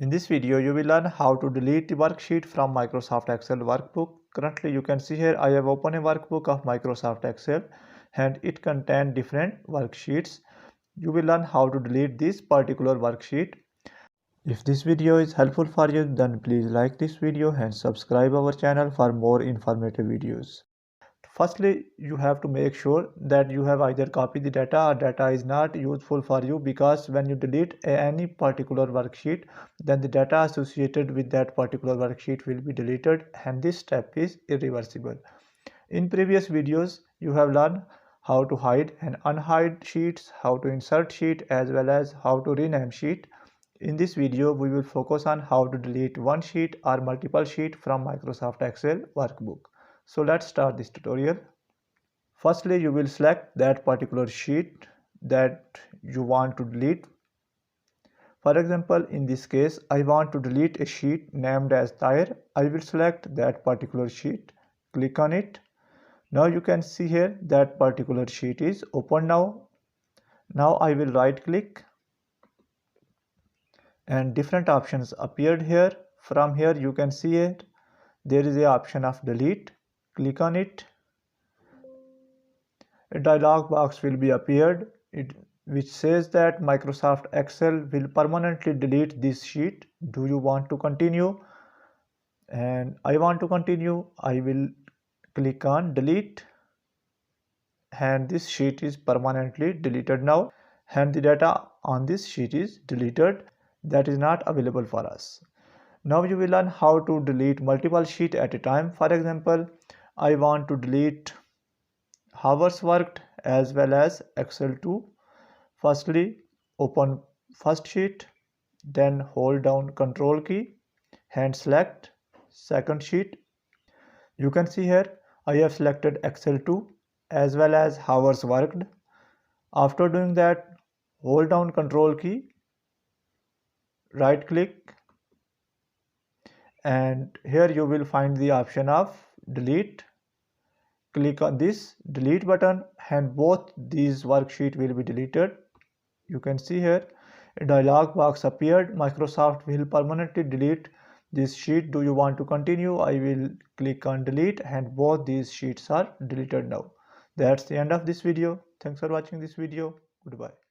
In this video, you will learn how to delete the worksheet from Microsoft Excel workbook. Currently, you can see here I have opened a workbook of Microsoft Excel and it contains different worksheets. You will learn how to delete this particular worksheet. If this video is helpful for you, then please like this video and subscribe our channel for more informative videos. Firstly, you have to make sure that you have either copied the data or data is not useful for you, because when you delete any particular worksheet, then the data associated with that particular worksheet will be deleted, and this step is irreversible. In previous videos, you have learned how to hide and unhide sheets, how to insert sheet, as well as how to rename sheet. In this video, we will focus on how to delete one sheet or multiple sheet from Microsoft Excel workbook. So let's start this tutorial. Firstly, you will select that particular sheet that you want to delete. For example, in this case, I want to delete a sheet named as tire. I will select that particular sheet, click on it. Now you can see here that particular sheet is open now. Now I will right click and different options appeared here. From here you can see it. There is a option of delete. Click on it. A dialog box will be appeared which says that Microsoft Excel will permanently delete this sheet. Do you want to continue? And I want to continue. I will click on delete, and this sheet is permanently deleted now, and the data on this sheet is deleted. That is not available for us. Now you will learn how to delete multiple sheets at a time. For example, I want to delete hours worked as well as Excel 2. Firstly, open first sheet, then hold down Control key and select second sheet. You can see here I have selected Excel 2 as well as hours worked. After doing that, hold down Control key, right click, and here you will find the option of delete. Click on this delete button and both these worksheets will be deleted. You can see here a dialog box appeared. Microsoft will permanently delete this sheet. Do you want to continue? I will click on delete and both these sheets are deleted now. That's the end of this video. Thanks for watching this video. Goodbye.